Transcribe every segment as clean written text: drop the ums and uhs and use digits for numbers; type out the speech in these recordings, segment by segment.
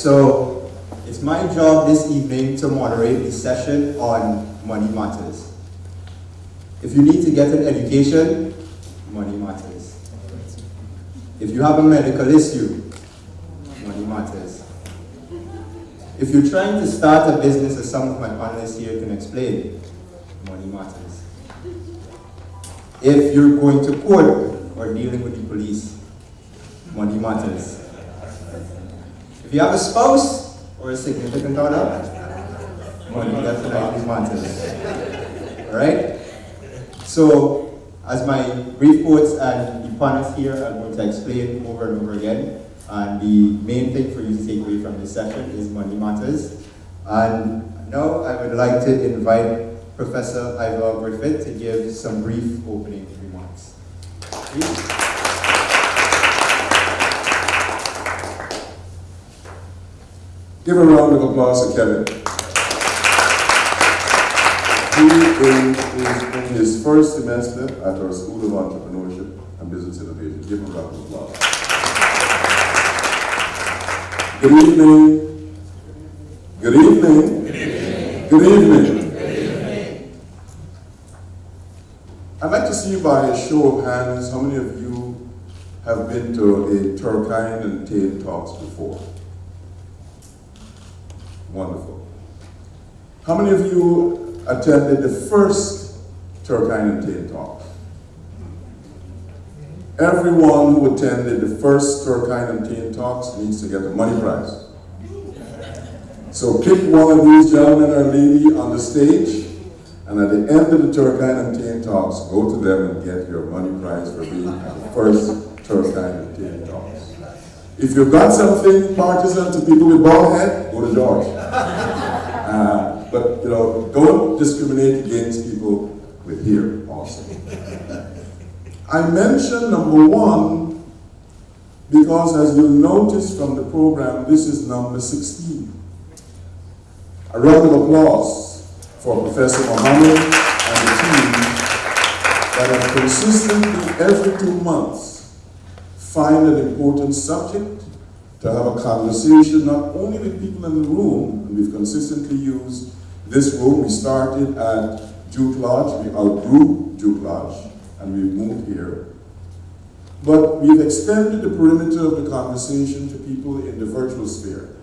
So it's my job this evening to moderate the session on money matters. If you need to get an education, money matters. If you have a medical issue, money matters. If you're trying to start a business, as some of my panelists here can explain, money matters. If you're going to court or dealing with the police, money matters. If you have a spouse or a significant other, money definitely matters. Alright? So, as my brief quotes and the panelists here are going to explain over and over again, and the main thing for you to take away from this session is money matters. And now I would like to invite Professor Ivelaw Griffith to give some brief opening remarks. Please. Give a round of applause to Kevin. He is in his first semester at our School of Entrepreneurship and Business Innovation. Give him a round of applause. Good evening. Good evening. Good evening. Good evening. Good evening. I'd like to see by a show of hands how many of you have been to a Turkeyen Tain Talks before. Wonderful. How many of you attended the first Turkeyen Tain Talk? Everyone who attended the first Turkeyen Tain Talks needs to get a money prize. So pick one of these gentlemen or lady on the stage, and at the end of the Turkeyen Tain Talks, go to them and get your money prize for being at the first Turkeyen Tain Talks. If you've got something partisan to people with bald head, go to George. But you know, don't discriminate against people with hair also. I mentioned number one because, as you'll notice from the program, this is number 16. A round of applause for Professor Mohammed and the team that have consistently every 2 months find an important subject to have a conversation not only with people in the room, and we've consistently used this room. We started at Duke Lodge, we outgrew Duke Lodge, and we've moved here. But we've extended the perimeter of the conversation to people in the virtual sphere.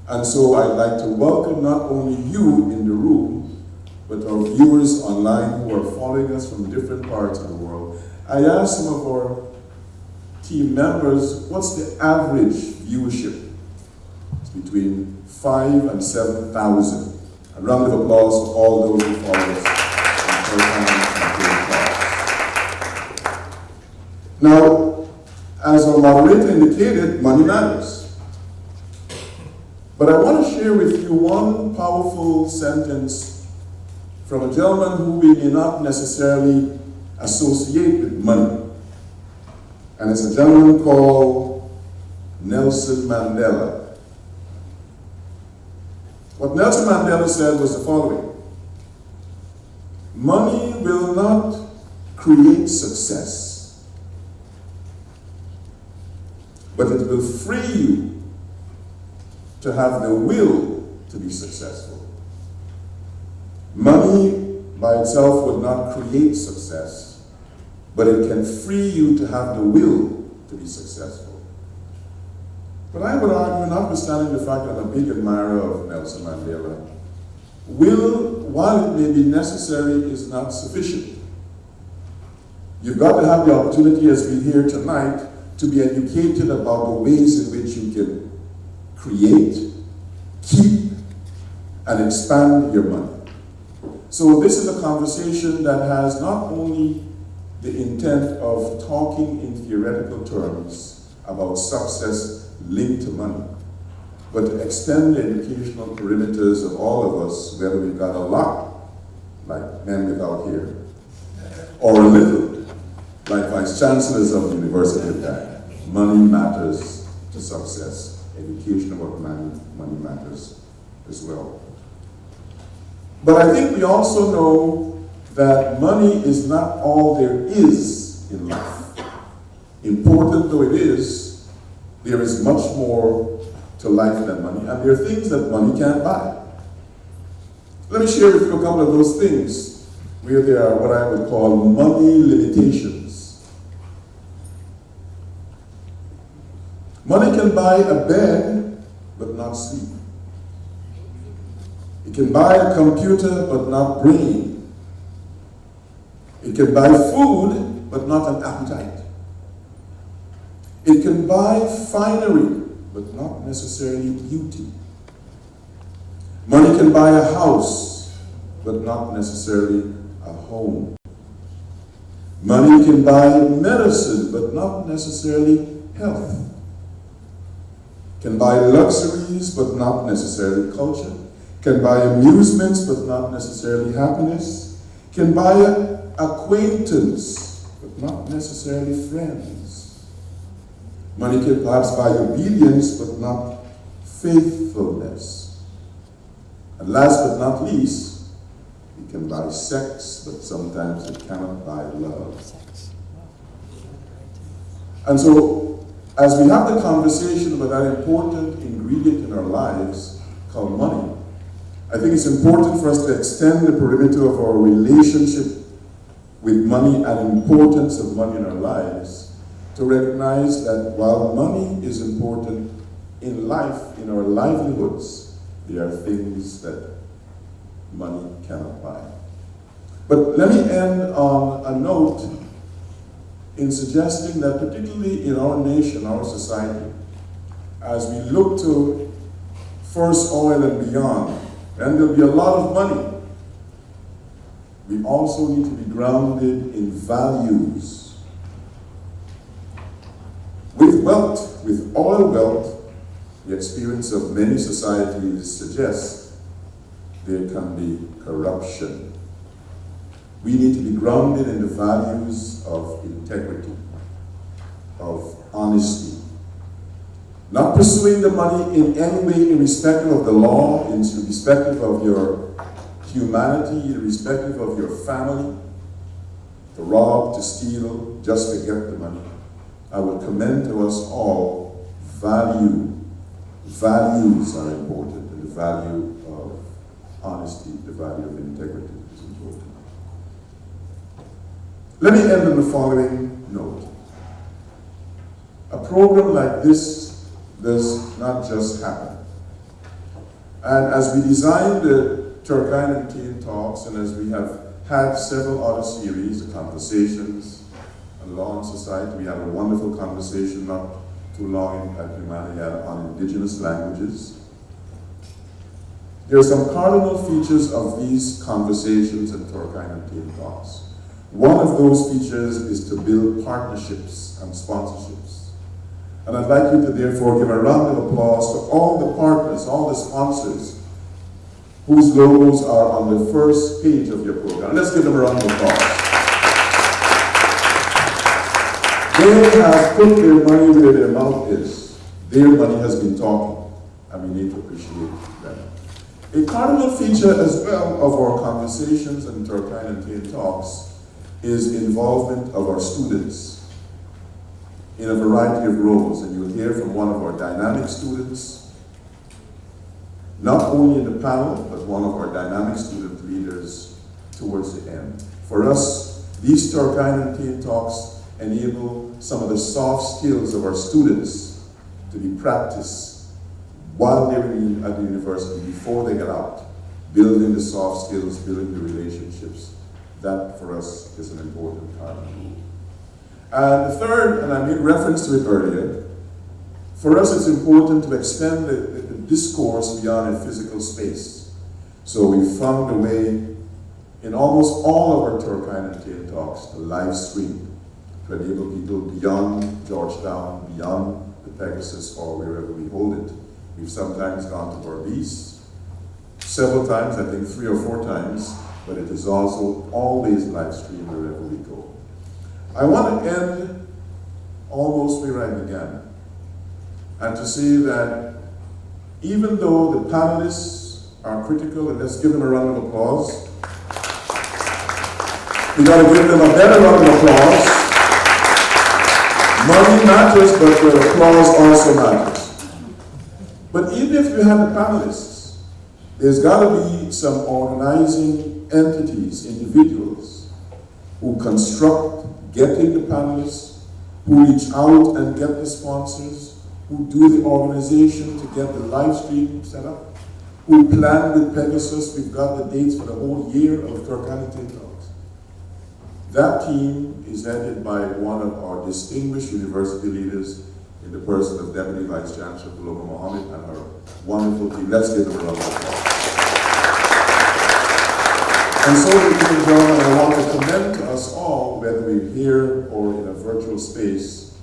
And so I'd like to welcome not only you in the room, but our viewers online who are following us from different parts of the world. I asked some of our team members, what's the average viewership? It's between 5,000 and 7,000. A round of applause for all those who follow us. Now, as our moderator indicated, money matters. But I want to share with you one powerful sentence from a gentleman who we may not necessarily associate with money. And it's a gentleman called Nelson Mandela. What Nelson Mandela said was the following: money will not create success, but it will free you to have the will to be successful. Money by itself would not create success, but it can free you to have the will to be successful. But I would argue, notwithstanding the fact that I'm a big admirer of Nelson Mandela, will, while it may be necessary, is not sufficient. You've got to have the opportunity, as we hear tonight, to be educated about the ways in which you can create, keep, and expand your money. So this is a conversation that has not only the intent of talking in theoretical terms about success linked to money, but to extend the educational perimeters of all of us, whether we've got a lot, like men without hair, or a little, like vice chancellors of the University of Guyana. Money matters to success. Education about money matters as well. But I think we also know that money is not all there is in life. Important though it is, there is much more to life than money, and there are things that money can't buy. Let me share with you a couple of those things where there are what I would call money limitations. Money can buy a bed, but not sleep. It can buy a computer, but not brain. It can buy food, but not an appetite. It can buy finery, but not necessarily beauty. Money can buy a house, but not necessarily a home. Money can buy medicine, but not necessarily health. Can buy luxuries, but not necessarily culture. Can buy amusements, but not necessarily happiness. Can buy an acquaintance, but not necessarily friends. Money can perhaps buy obedience, but not faithfulness. And last but not least, it can buy sex, but sometimes it cannot buy love. And so, as we have the conversation about that important ingredient in our lives called money, I think it's important for us to extend the perimeter of our relationship with money and importance of money in our lives to recognize that while money is important in life, in our livelihoods, there are things that money cannot buy. But let me end on a note in suggesting that particularly in our nation, our society, as we look to first oil and beyond, and there'll be a lot of money, we also need to be grounded in values. With wealth, with oil wealth, the experience of many societies suggests there can be corruption. We need to be grounded in the values of integrity, of honesty. Not pursuing the money in any way irrespective of the law, irrespective of your humanity, irrespective of your family, to rob, to steal, just to get the money. I would commend to us all value. Values are important, and the value of honesty, the value of integrity is important. Let me end on the following note. A program like this does not just happen. And as we designed the Turkeyen Tain Talks, and as we have had several other series, the Conversations on Law and Society, we had a wonderful conversation not too long at Guyana on indigenous languages. There are some cardinal features of these conversations and Turkeyen Tain Talks. One of those features is to build partnerships and sponsorships. And I'd like you to therefore give a round of applause to all the partners, all the sponsors, whose logos are on the first page of your program. Let's give them a round of applause. They have put their money where their mouth is. Their money has been talking, and we need to appreciate them. A cardinal feature as well of our conversations and Turkeyen Tain Talks is involvement of our students in a variety of roles, and you'll hear from one of our dynamic students, not only in the panel, but one of our dynamic student leaders towards the end. For us, these Turkeyen Tain Talks enable some of the soft skills of our students to be practiced while they're at the university, before they get out, building the soft skills, building the relationships. That, for us, is an important cardinal rule. And the third, and I made reference to it earlier, for us it's important to extend the discourse beyond a physical space. So we found a way in almost all of our Turkeyen Tain Talks to live stream, to enable people beyond Georgetown, beyond the Pegasus, or wherever we hold it. We've sometimes gone to Parbatie, several times, I think 3 or 4 times, but it is also always live streamed wherever we go. I want to end almost where I began, and to say that even though the panelists are critical, and let's give them a round of applause. We got to give them a better round of applause. Money matters, but the applause also matters. But even if you have the panelists, there's got to be some organizing entities, individuals, who construct getting the panelists, who reach out and get the sponsors, who do the organization to get the live stream set up, who plan with Pegasus. We've got the dates for the whole year of Turkeyen Tain Talks. That team is headed by one of our distinguished university leaders in the person of Deputy Vice Chancellor Paloma Mohammed and her wonderful team. Let's give them a round of applause. And so, ladies and gentlemen, I want to commend to us all, whether we're here or in a virtual space,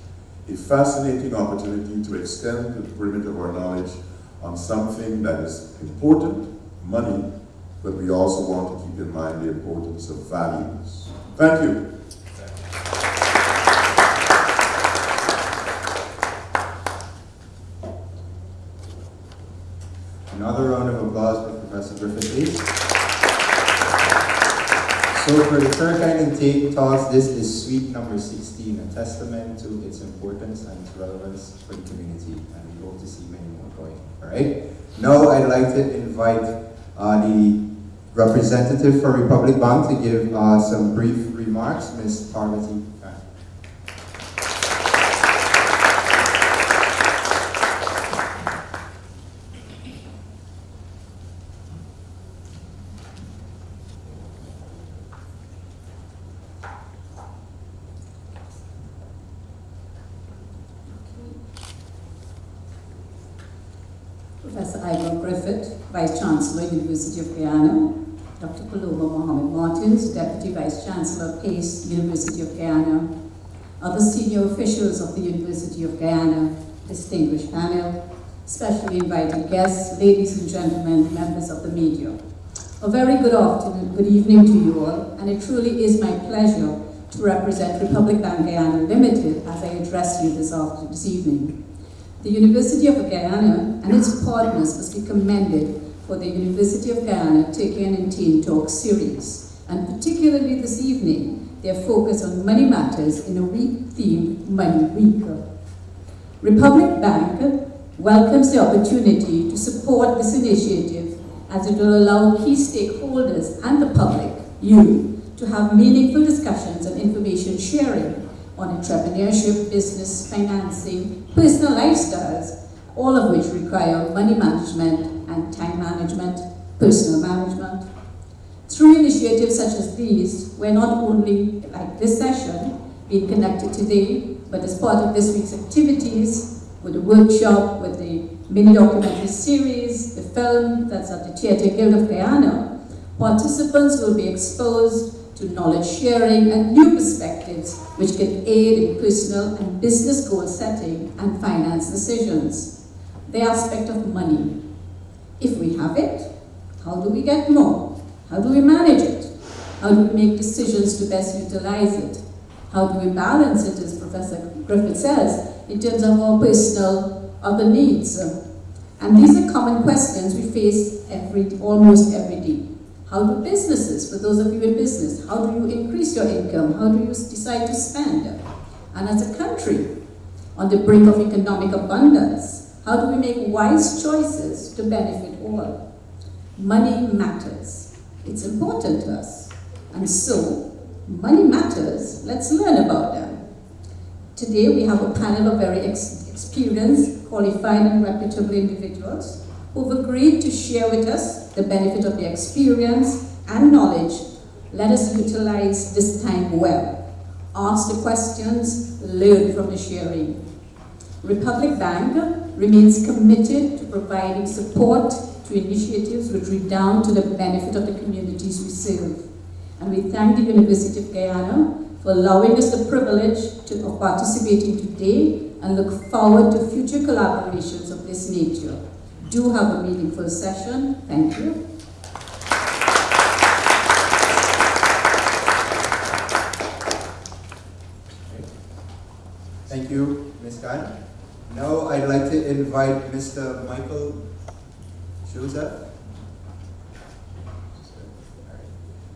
a fascinating opportunity to extend the perimeter of our knowledge on something that is important, money, but we also want to keep in mind the importance of values. Thank you. Another round of applause for Professor Griffith. So for the Turkeyen Tain Talks, this is suite number 16, a testament to its importance and its relevance for the community, and we hope to see many more going. All right. Now I'd like to invite the representative for Republic Bank to give some brief remarks, Ms. Parbatie. Professor Ivelaw Griffith, Vice Chancellor, University of Guyana, Dr. Paloma Mohammed Martins, Deputy Vice Chancellor, PACE, University of Guyana, other senior officials of the University of Guyana, distinguished panel, specially invited guests, ladies and gentlemen, members of the media. A very good afternoon, good evening to you all, and it truly is my pleasure to represent Republic Bank Guyana Limited as I address you this evening. The University of Guyana and its partners must be commended for the University of Guyana Turkeyen Tain Talks series, and particularly this evening, their focus on money matters in a week-themed Money Week. Republic Bank welcomes the opportunity to support this initiative as it will allow key stakeholders and the public, you, to have meaningful discussions and information sharing on entrepreneurship, business, financing, personal lifestyles, all of which require money management and time management, personal management. Through initiatives such as these, we're not only, like this session, being connected today, but as part of this week's activities, with the workshop, with the mini-documentary series, the film that's at the Theatre Guild of Guyana, participants will be exposed to knowledge sharing and new perspectives which can aid in personal and business goal setting and finance decisions. The aspect of money. If we have it, how do we get more? How do we manage it? How do we make decisions to best utilize it? How do we balance it, as Professor Griffith says, in terms of our personal other needs? And these are common questions we face almost every day. How do businesses, for those of you in business, how do you increase your income? How do you decide to spend? And as a country, on the brink of economic abundance, how do we make wise choices to benefit all? Money matters. It's important to us. And so, money matters. Let's learn about them. Today, we have a panel of very experienced, qualified, and reputable individuals who've agreed to share with us the benefit of their experience and knowledge. Let us utilize this time well. Ask the questions, learn from the sharing. Republic Bank remains committed to providing support to initiatives which redound to the benefit of the communities we serve. And we thank the University of Guyana for allowing us the privilege of participating today and look forward to future collaborations of this nature. Do have a meaningful session. Thank you. Thank you, Ms. Khan. Now I'd like to invite Mr. Michael Joseph.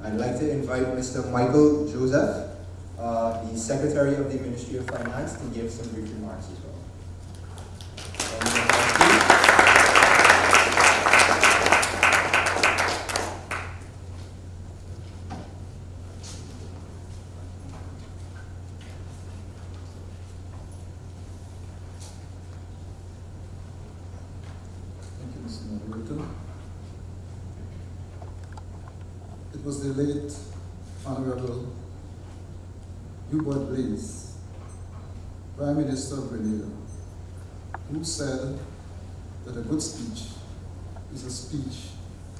I'd like to invite Mr. Michael Joseph, the Secretary of the Ministry of Finance, to give some brief remarks as well. was the late Honorable Hubert Blaise, Prime Minister of Grenada, who said that a good speech is a speech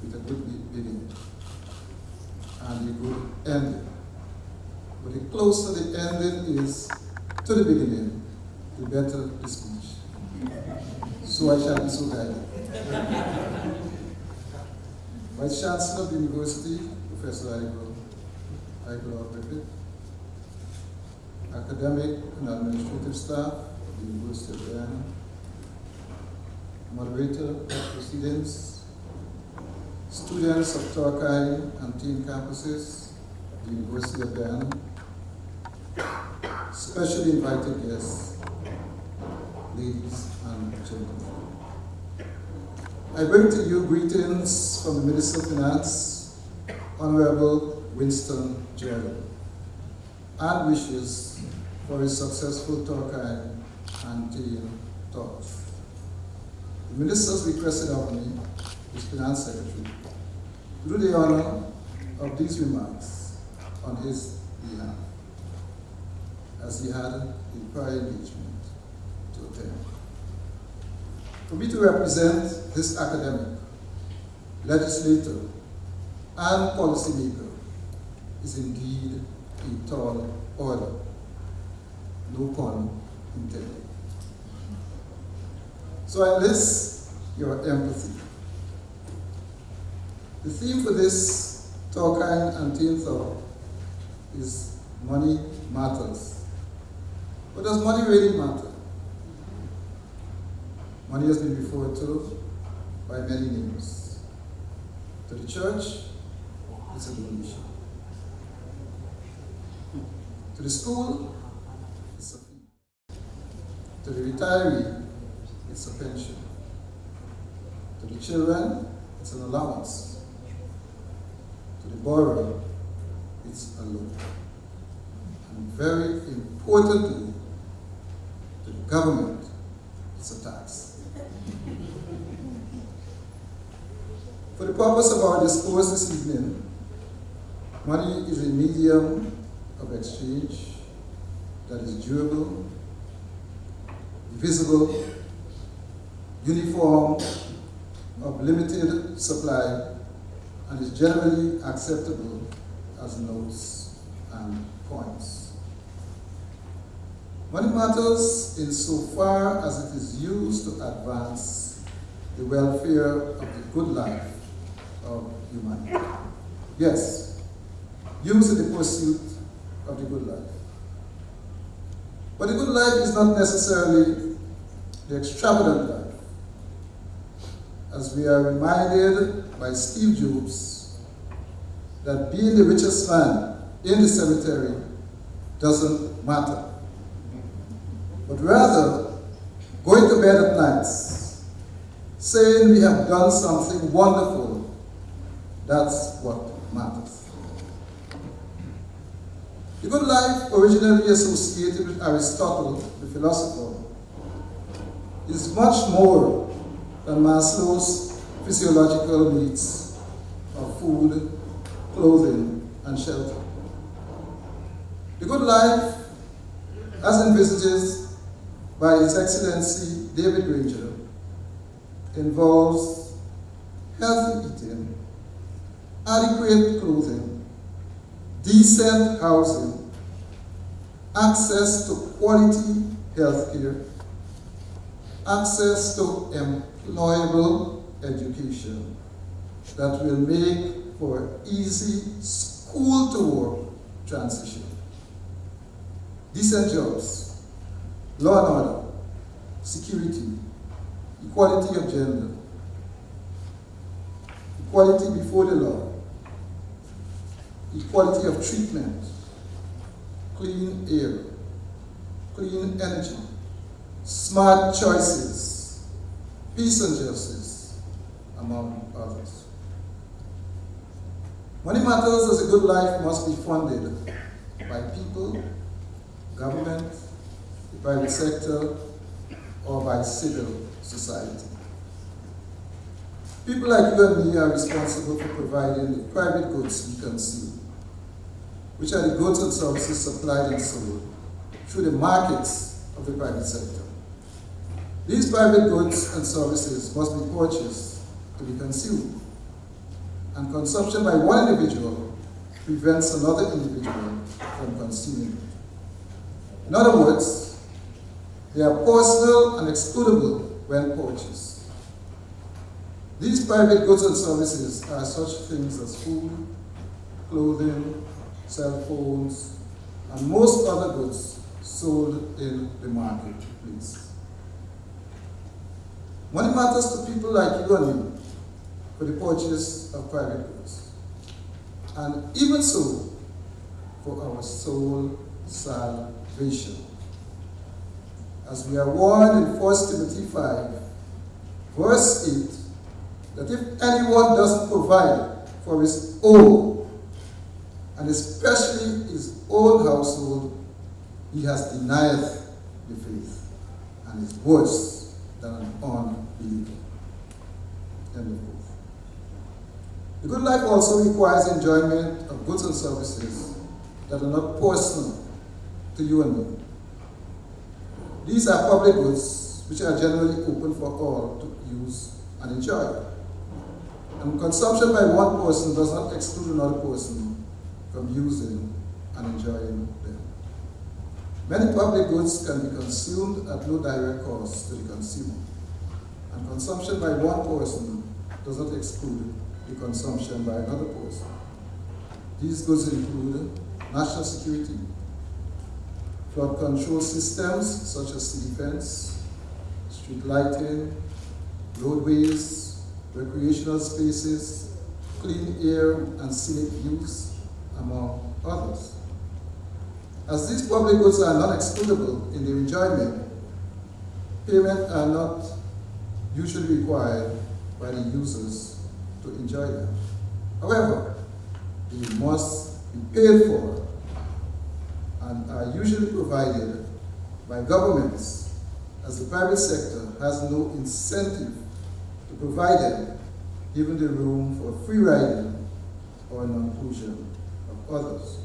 with a good beginning and a good ending. But the closer the ending is to the beginning, the better the speech. So I shall be so guided. Vice Chancellor of the University, Professor Ivelaw Griffith, academic and administrative staff of the University of Guyana, Moderator of proceedings, students of Turkeyen Tain campuses of the University of Guyana, specially invited guests, ladies and gentlemen. I bring to you greetings from the Minister of Finance, Honorable Winston Jordan, and wishes for a successful Turkeyen Tain talks. The Minister's requested of me, his Finance Secretary, to do the honor of these remarks on his behalf, as he had a prior engagement to attend. For me to represent this academic, legislator, and policymaker is indeed a tall order, no pun intended. So I enlist your empathy. The theme for this Turkeyen Tain talk is money matters. But does money really matter? Money has been referred to by many names. To the church, it's a donation. To the school, it's a fee. To the retiree, it's a pension. To the children, it's an allowance. To the borrower, it's a loan. And very importantly, to the government, it's a tax. For the purpose of our discourse this evening, money is a medium of exchange that is durable, visible, uniform, of limited supply, and is generally acceptable as notes and coins. Money matters insofar as it is used to advance the welfare of the good life of humanity. Yes, used in the pursuit of the good life. But the good life is not necessarily the extravagant life. As we are reminded by Steve Jobs that being the richest man in the cemetery doesn't matter. But rather, going to bed at night, saying we have done something wonderful, that's what matters. The good life, originally associated with Aristotle, the philosopher, is much more than Maslow's physiological needs of food, clothing, and shelter. The good life, as envisaged by His Excellency David Granger, involves healthy eating, adequate clothing, decent housing, access to quality health care, access to employable education that will make for easy school-to-work transition, decent jobs, law and order, security, equality of gender, equality before the law, equality of treatment, clean air, clean energy, smart choices, peace and justice, among others. Money matters as a good life must be funded by people, government, the private sector, or by civil society. People like you and me are responsible for providing the private goods we consume, which are the goods and services supplied and sold through the markets of the private sector. These private goods and services must be purchased to be consumed, and consumption by one individual prevents another individual from consuming it. In other words, they are personal and excludable when purchased. These private goods and services are such things as food, clothing, cell phones, and most other goods sold in the marketplace. Money matters to people like you and me for the purchase of private goods, and even so for our soul salvation. As we are warned in 1 Timothy 5, verse 8, that if anyone doesn't provide for his own, and especially his own household, he has denied the faith and is worse than an unbeliever. End of quote. The good life also requires enjoyment of goods and services that are not personal to you and me. These are public goods which are generally open for all to use and enjoy. And consumption by one person does not exclude another person from using and enjoying them. Many public goods can be consumed at no direct cost to the consumer, and consumption by one person does not exclude the consumption by another person. These goods include national security, flood control systems such as city fence, street lighting, roadways, recreational spaces, clean air and scenic views, among others. As these public goods are non-excludable in their enjoyment, payment are not usually required by the users to enjoy them. However, they must be paid for and are usually provided by governments, as the private sector has no incentive to provide them, given the room for free riding or non-inclusion of others.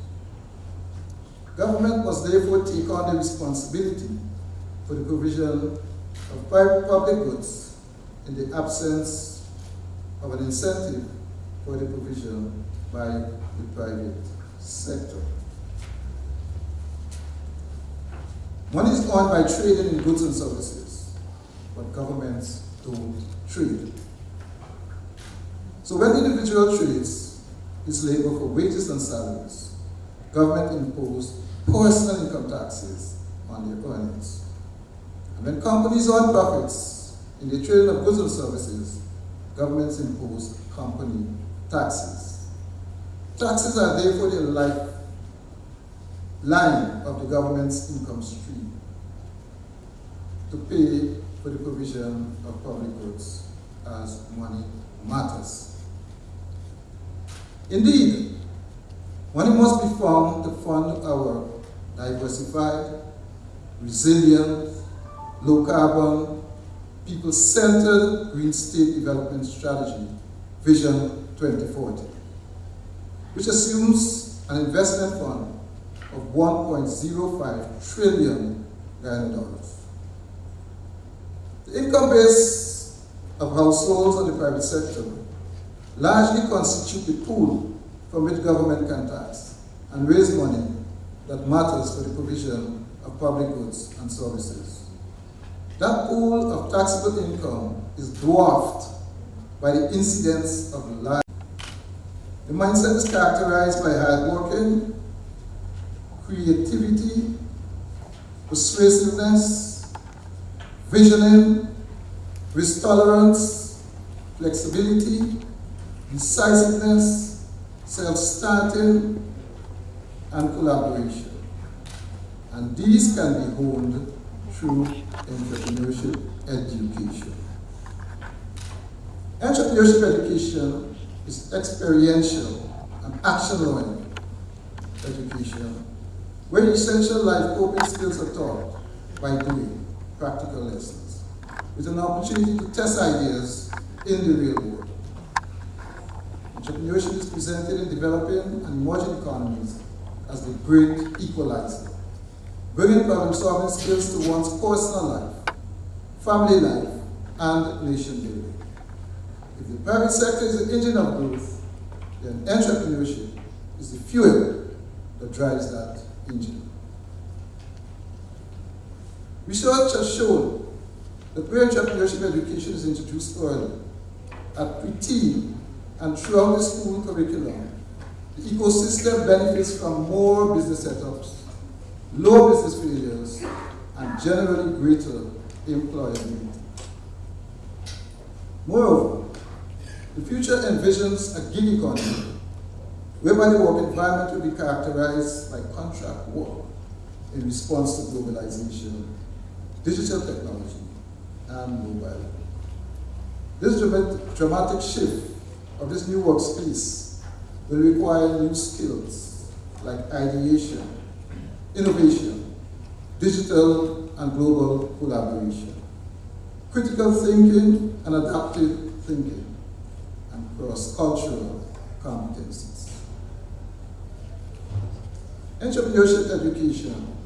Government must therefore take on the responsibility for the provision of public goods in the absence of an incentive for the provision by the private sector. Money is earned by trading in goods and services, but governments don't trade. So when the individual trades his labor for wages and salaries, government impose personal income taxes on their earnings. And when companies earn profits in the trading of goods and services, governments impose company taxes. Taxes are therefore the lifeline of the government's income stream to pay for the provision of public goods as money matters. Indeed, money must be found to fund our diversified, resilient, low-carbon, people-centered green state development strategy, Vision 2040, which assumes an investment fund of 1.05 trillion Guyana dollars. The income base of households and the private sector largely constitute the pool from which government can tax and raise money that matters for the provision of public goods and services. That pool of taxable income is dwarfed by the incidence of life. The mindset is characterized by hard working, creativity, persuasiveness, visioning, risk tolerance, flexibility, decisiveness, self-starting, and collaboration. And these can be honed through entrepreneurship education. Entrepreneurship education is experiential and action-learning education, where essential life coping skills are taught by doing practical lessons, with an opportunity to test ideas in the real world. Entrepreneurship is presented in developing and emerging economies as the great equalizer, bringing problem-solving skills to one's personal life, family life, and nation building. If the private sector is the engine of growth, then entrepreneurship is the fuel that drives that engine. Research has shown that where entrepreneurship education is introduced early, at pre-teen and throughout the school curriculum, the ecosystem benefits from more business setups, lower business failures, and generally greater employability. Moreover, the future envisions a gig economy whereby the work environment will be characterized by contract work in response to globalization, digital technology, and mobile. This dramatic shift of this new workspace will require new skills like ideation, innovation, digital and global collaboration, critical thinking and adaptive thinking, and cross-cultural competencies. Entrepreneurship education,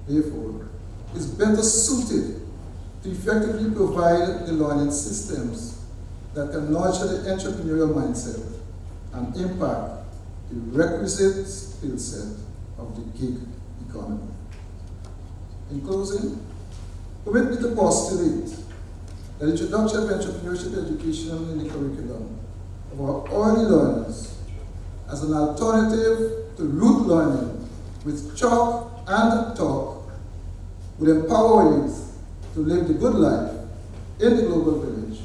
therefore, is better suited to effectively provide the learning systems that can nurture the entrepreneurial mindset and impact the requisite skill set of the gig economy. In closing, permit me to postulate that the introduction of entrepreneurship education in the curriculum of our early learners as an alternative to rote learning with chalk and talk will empower our youth to live the good life in the global village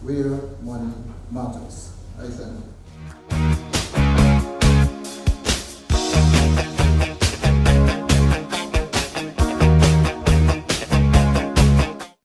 where money matters. I thank you.